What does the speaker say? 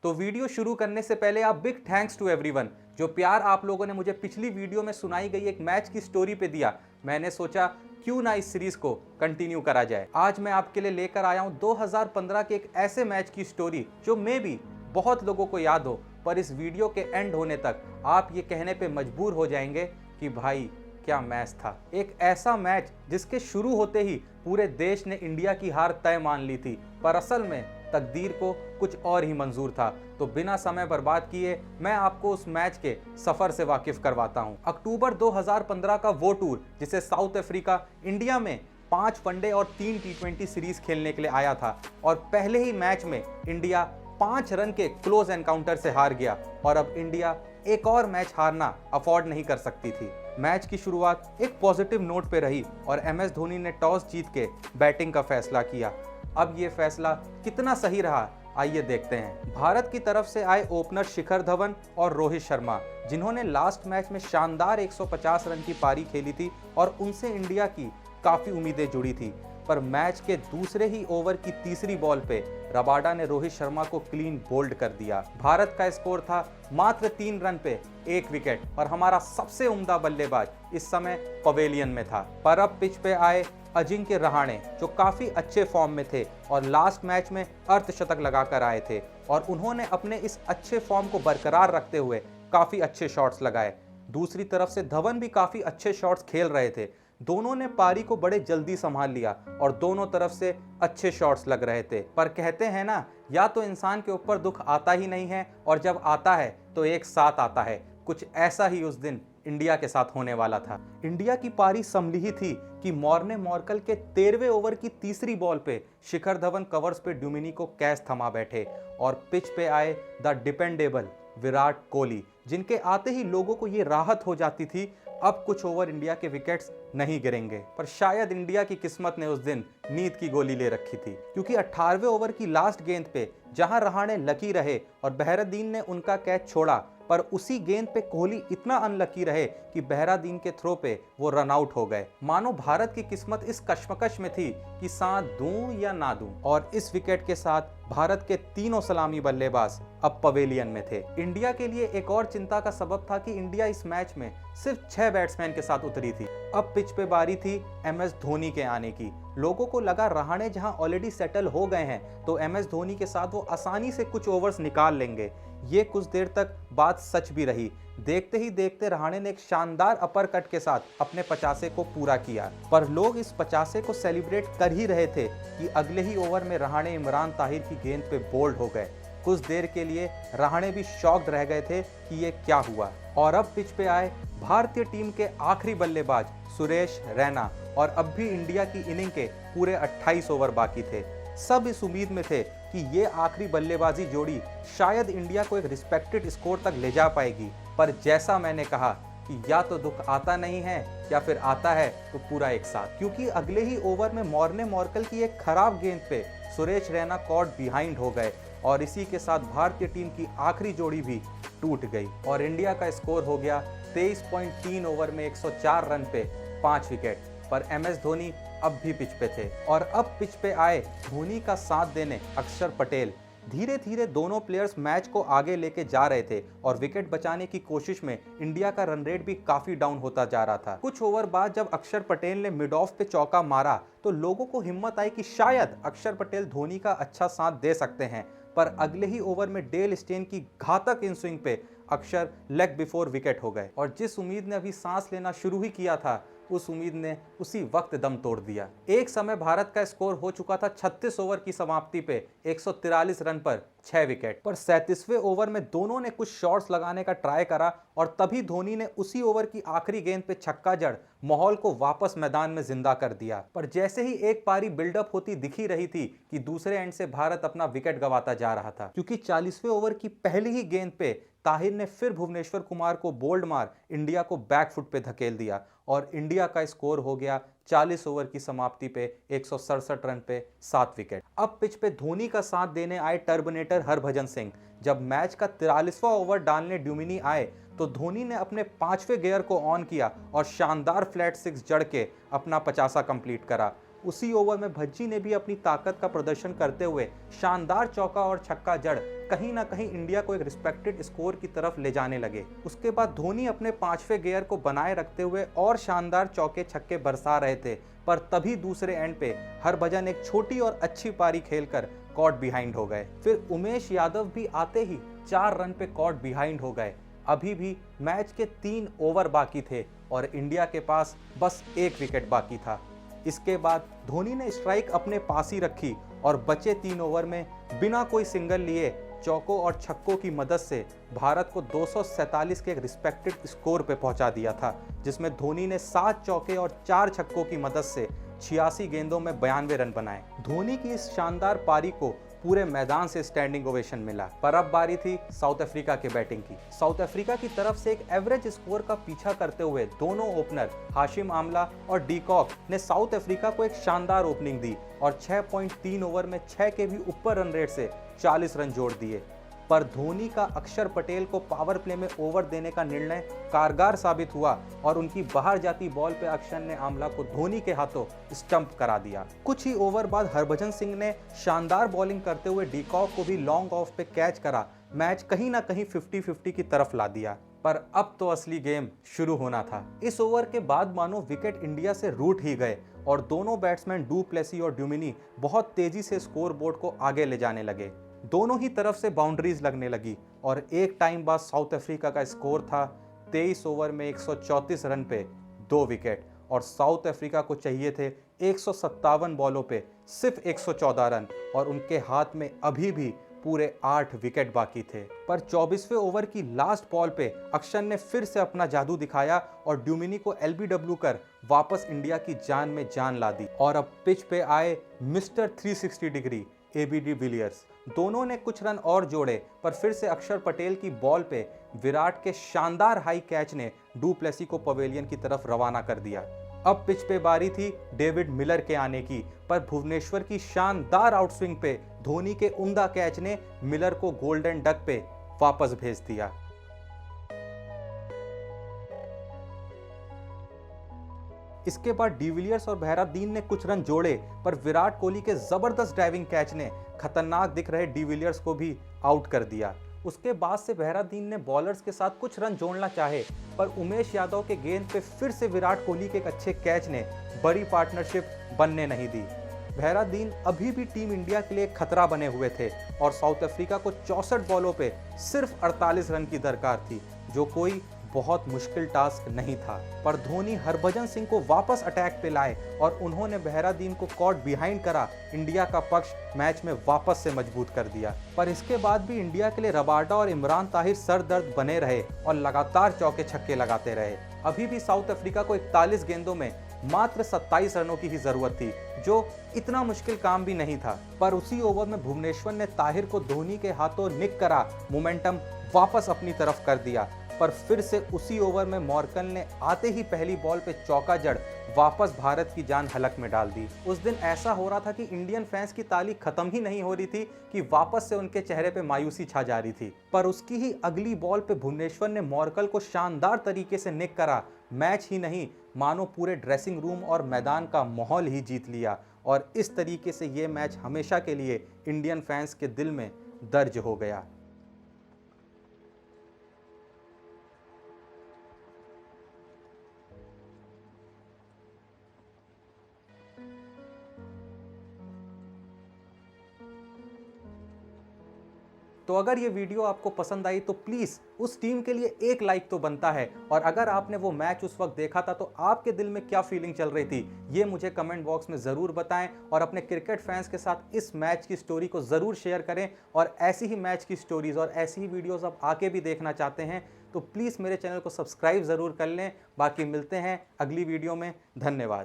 तो वीडियो शुरू करने से पहले आप बिग थैंक्स टू एवरीवन जो प्यार आप लोगों ने मुझे पिछली वीडियो में सुनाई गई एक मैच की स्टोरी पे दिया। मैंने सोचा क्यों ना इस सीरीज को कंटिन्यू करा जाए। आज मैं आपके लिए लेकर आया हूं 2015 के एक ऐसे मैच की स्टोरी जो मे बी बहुत लोगों को याद हो, पर इस वीडियो के एंड होने तक आप ये कहने पे मजबूर हो जाएंगे कि भाई क्या मैच था। एक ऐसा मैच जिसके शुरू होते ही पूरे देश ने इंडिया की हार तय मान ली थी, पर असल में तकदीर को कुछ और ही मंजूर था। तो बिना समय बर्बाद किए मैं आपको उस मैच के सफर से वाकिफ करवाता हूं। अक्टूबर 2015 का वो टूर जिसे साउथ अफ्रीका इंडिया में 5 वनडे और 3 टी20 सीरीज खेलने के लिए आया था, और पहले ही मैच में इंडिया 5 रन के क्लोज एनकाउंटर से हार गया और अब इंडिया एक और मैच हारना अफोर्ड नहीं कर सकती थी। मैच की शुरुआत एक पॉजिटिव नोट पे रही और एमएस धोनी ने टॉस जीत के बैटिंग का फैसला किया। अब ये फैसला कितना सही रहा, आइए देखते हैं। भारत की तरफ से आए ओपनर शिखर धवन और रोहित शर्मा, जिन्होंने लास्ट मैच में शानदार 150 रन की पारी खेली थी और उनसे इंडिया की काफी उम्मीदें जुड़ी थी, पर मैच के दूसरे ही ओवर की तीसरी बॉल पे रबाडा ने रोहित शर्मा को क्लीन बोल्ड कर दिया। भारत का स्कोर था मात्र 3 रन पे 1 विकेट और हमारा सबसे उम्दा बल्लेबाज इस समय पवेलियन में था। पर अब पिच पे आए अजिंक्य रहाणे, जो काफी अच्छे फॉर्म में थे और लास्ट मैच में अर्धशतक लगाकर आए थे, और उन्होंने अपने इस अच्छे फॉर्म को बरकरार रखते हुए काफी अच्छे शॉट्स लगाए। दूसरी तरफ से धवन भी काफी अच्छे शॉट्स खेल रहे थे। दोनों ने पारी को बड़े जल्दी संभाल लिया और दोनों तरफ से अच्छे शॉट्स लग रहे थे। पर कहते हैं ना, या तो इंसान के ऊपर दुख आता ही नहीं है और जब आता है तो एक साथ आता है। कुछ ऐसा ही उस दिन इंडिया के साथ होने वाला था। इंडिया की पारी संभली ही थी कि मॉर्ने मॉर्कल के 13वें ओवर की तीसरी बॉल पे शिखर धवन कवर्स पे ड्यूमिनी को कैच थमा बैठे और पिच पे आए द डिपेंडेबल विराट कोहली, जिनके आते ही लोगों को ये राहत हो जाती थी अब कुछ ओवर इंडिया के विकेट्स नहीं गिरेंगे। पर शायद इंडिया की किस्मत ने उस दिन नींद की गोली ले रखी थी, क्योंकि 18वें ओवर की लास्ट गेंद पे जहां रहाणे लकी रहे और बहरदीन ने उनका कैच छोड़ा, पर उसी गेंद पे कोहली इतना अनलकी रहे कि बहरदीन के थ्रो पे वो रन आउट हो गए। मानो भारत की किस्मत इस कश्मकश में थी कि साथ दूं या ना दूं, और इस विकेट के साथ भारत के तीनों सलामी बल्लेबाज अब पवेलियन में थे। इंडिया के लिए एक और चिंता का सबब था कि इंडिया इस मैच में सिर्फ 6 बैट्समैन के साथ उतरी थी। अब पिच पे बारी थी एमएस धोनी के आने की। लोगों को लगा रहाणे जहां ऑलरेडी सेटल हो गए हैं तो एमएस धोनी के साथ वो आसानी से कुछ ओवर्स निकाल लेंगे। ये कुछ देर तक बात सच भी रही। देखते ही देखते रहाणे ने एक शानदार अपर कट के साथ अपने 50 को पूरा किया, पर लोग इस 50 को सेलिब्रेट कर ही रहे थे कि अगले ही ओवर में रहाणे इमरान ताहिर की गेंद पे बोल्ड हो गए। कुछ देर के लिए रहाणे भी शॉक्ड रह गए थे कि ये क्या हुआ। और अब पिच पे आए भारतीय टीम के आखिरी बल्लेबाज सुरेश रैना, और अब भी इंडिया की इनिंग के पूरे 28 ओवर बाकी थे। सब इस उम्मीद में थे कि ये आखिरी बल्लेबाजी जोड़ी शायद इंडिया को एक रिस्पेक्टेड स्कोर तक ले जा पाएगी, पर जैसा मैंने कहा कि या तो दुख आता नहीं है या फिर आता है तो पूरा एक साथ, क्योंकि अगले ही ओवर में मॉर्ने मॉर्कल की एक खराब गेंद पे सुरेश रैना कॉट बिहाइंड हो गए और इसी के साथ भारतीय टीम की आखिरी जोड़ी भी टूट गई और इंडिया का स्कोर हो गया 23.3 ओवर में 104 रन पे 5 विकेट। पर एमएस धोनी अब भी पिच पे थे, और अब पिच पे आए धोनी का साथ देने अक्षर पटेल। धीरे धीरे दोनों प्लेयर्स मैच को आगे लेके जा रहे थे और विकेट बचाने की कोशिश में इंडिया का रन रेट भी काफी डाउन होता जा रहा था। कुछ ओवर बाद जब अक्षर पटेल ने मिड ऑफ पे चौका मारा तो लोगों को हिम्मत आई कि शायद अक्षर पटेल धोनी का अच्छा साथ दे सकते हैं, पर अगले ही ओवर में डेल स्टेन की घातक इन स्विंग पे अक्षर लेग बिफोर विकेट हो गए, और जिस उम्मीद ने अभी सांस लेना शुरू ही किया था उस उम्मीद ने उसी वक्त दम तोड़ दिया। एक समय भारत का स्कोर हो चुका था 36 ओवर की समाप्ति पे 143 रन पर 6 विकेट, पर 37वें ओवर में दोनों ने कुछ शॉट्स लगाने का ट्राई करा और तभी धोनी ने उसी ओवर की आखिरी गेंद पे छक्का जड़ माहौल को वापस मैदान में जिंदा कर दिया। पर जैसे ही एक पारी बिल्डअप होती दिख ही रही थी कि दूसरे एंड से भारत अपना विकेट गंवाता जा रहा था, क्योंकि 40वें ओवर की पहली ही गेंद पे ताहिर ने फिर भुवनेश्वर कुमार को बोल्ड मार इंडिया को बैकफुट पे धकेल दिया और इंडिया का स्कोर हो गया 40 ओवर की समाप्ति पे 167 रन पे 7 विकेट। अब पिच पे धोनी का साथ देने आए टर्मिनेटर हरभजन सिंह। जब मैच का 43वां ओवर डालने ड्यूमिनी आए तो धोनी ने अपने 5वें गियर को ऑन किया और शानदार फ्लैट 6 जड़ के अपना 50 कंप्लीट करा। उसी ओवर में भज्जी ने भी अपनी ताकत का प्रदर्शन करते हुए शानदार चौका और छक्का जड़ कहीं ना कहीं इंडिया को एक रिस्पेक्टेड स्कोर की तरफ ले जाने लगे। उसके बाद धोनी अपने 5वें गियर को बनाए रखते हुए और शानदार चौके छक्के बरसा रहे थे, पर तभी दूसरे एंड पे हरभजन एक छोटी और अच्छी पारी खेलकर कॉट बिहाइंड हो गए। फिर उमेश यादव भी आते ही 4 रन पे कॉट बिहाइंड हो गए। अभी भी मैच के 3 ओवर बाकी थे और इंडिया के पास बस 1 विकेट बाकी था। इसके बाद धोनी ने स्ट्राइक अपने पास ही रखी और बचे 3 ओवर में बिना कोई सिंगल लिए चौकों और छक्कों की मदद से भारत को 247 के एक रिस्पेक्टेड स्कोर पे पहुंचा दिया था, जिसमें धोनी ने 7 चौके और 4 छक्कों की मदद से 86 गेंदों में 92 रन बनाए। धोनी की इस शानदार पारी को पूरे मैदान से स्टैंडिंग ओवेशन मिला। पर अब बारी थी साउथ अफ्रीका के बैटिंग की। साउथ अफ्रीका की तरफ से एक एवरेज स्कोर का पीछा करते हुए दोनों ओपनर हाशिम आमला और डी कॉक ने साउथ अफ्रीका को एक शानदार ओपनिंग दी और 6.3 ओवर में 6 के भी ऊपर रन रेट से 40 रन जोड़ दिए। पर धोनी का अक्षर पटेल को पावर प्ले में ओवर देने का निर्णय कारगर साबित हुआ और उनकी बाहर जाती बॉल पे अक्षर ने आमला को धोनी के हाथों स्टंप करा दिया। कुछ ही ओवर बाद हरभजन सिंह ने शानदार बॉलिंग करते हुए डीकॉक को भी लॉन्ग ऑफ पे कैच करा। मैच कहीं ना कहीं 50-50 की तरफ ला दिया। पर अब तो असली गेम शुरू होना था। इस ओवर के बाद मानो विकेट इंडिया से रूठ ही गए और दोनों बैट्समैन डू प्लेसी और ड्यूमिनी बहुत तेजी से स्कोर बोर्ड को आगे ले जाने लगे। दोनों ही तरफ से बाउंड्रीज लगने लगी और एक टाइम बाद साउथ अफ्रीका का स्कोर था 23 ओवर में 134 रन पे 2 विकेट और साउथ अफ्रीका को चाहिए थे 157 बॉलों पे सिर्फ 114 रन और उनके हाथ में अभी भी पूरे 8 विकेट बाकी थे। पर 24वें ओवर की लास्ट बॉल पे अक्षर ने फिर से अपना जादू दिखाया और ड्यूमिनी को एलबीडब्ल्यू कर वापस इंडिया की जान में जान ला दी। और अब पिच पे आए मिस्टर 360 डिग्री एबी डिविलियर्स। दोनों ने कुछ रन और जोड़े पर फिर से अक्षर पटेल की बॉल पे विराट के शानदार हाई कैच ने डू प्लेसी को पवेलियन की तरफ रवाना कर दिया। अब पिच पे बारी थी डेविड मिलर के आने की, पर भुवनेश्वर की शानदार आउटस्विंग पे धोनी के उम्दा कैच ने मिलर को गोल्डन डक पे वापस भेज दिया। इसके बाद डिविलियर्स और बहरादीन ने कुछ रन जोड़े पर विराट कोहली के जबरदस्त ड्राइविंग कैच ने खतरनाक दिख रहे डिविलियर्स को भी आउट कर दिया। उसके बाद से बहरादीन ने बॉलर्स के साथ कुछ रन जोड़ना चाहे पर उमेश यादव के गेंद पे फिर से विराट कोहली के एक अच्छे कैच ने बड़ी पार्टनरशिप बनने नहीं दी। बहरादीन अभी भी टीम इंडिया के लिए खतरा बने हुए थे और साउथ अफ्रीका को 64 बॉलों पे सिर्फ 48 रन की दरकार थी, जो कोई बहुत मुश्किल टास्क नहीं था। पर धोनी हरभजन सिंह को वापस अटैक पे लाए और उन्होंने बहरादीन को कॉट बिहाइंड करा इंडिया का पक्ष मैच में वापस से मजबूत कर दिया। पर इसके बाद भी इंडिया के लिए रबाडा और इमरान ताहिर सरदर्द बने रहे और लगातार चौके छक्के लगाते रहे। अभी भी साउथ अफ्रीका को 41 गेंदों में मात्र 27 रनों की ही जरूरत थी, जो इतना मुश्किल काम भी नहीं था। पर उसी ओवर में भुवनेश्वर ने ताहिर को धोनी के हाथों निक करा मोमेंटम वापस अपनी तरफ कर दिया। पर फिर से उसी ओवर में मॉर्कन ने आते ही पहली बॉल पे चौका जड़ वापस भारत की जान हलक में डाल दी। उस दिन ऐसा हो रहा था कि इंडियन फैंस की ताली खत्म ही नहीं हो रही थी कि वापस से उनके चेहरे पे मायूसी छा जा रही थी। पर उसकी ही अगली बॉल पे भुवनेश्वर ने मॉर्कल को शानदार तरीके से निक करा। मैच ही नहीं मानो पूरे ड्रेसिंग रूम और मैदान का माहौल ही जीत लिया और इस तरीके से ये मैच हमेशा के लिए इंडियन फैंस के दिल में दर्ज हो गया। तो अगर ये वीडियो आपको पसंद आई तो प्लीज़ उस टीम के लिए एक लाइक तो बनता है, और अगर आपने वो मैच उस वक्त देखा था तो आपके दिल में क्या फीलिंग चल रही थी ये मुझे कमेंट बॉक्स में ज़रूर बताएं और अपने क्रिकेट फैंस के साथ इस मैच की स्टोरी को ज़रूर शेयर करें। और ऐसी ही मैच की स्टोरीज़ और ऐसी ही वीडियोज़ आप आके भी देखना चाहते हैं तो प्लीज़ मेरे चैनल को सब्सक्राइब ज़रूर कर लें। बाकी मिलते हैं अगली वीडियो में। धन्यवाद।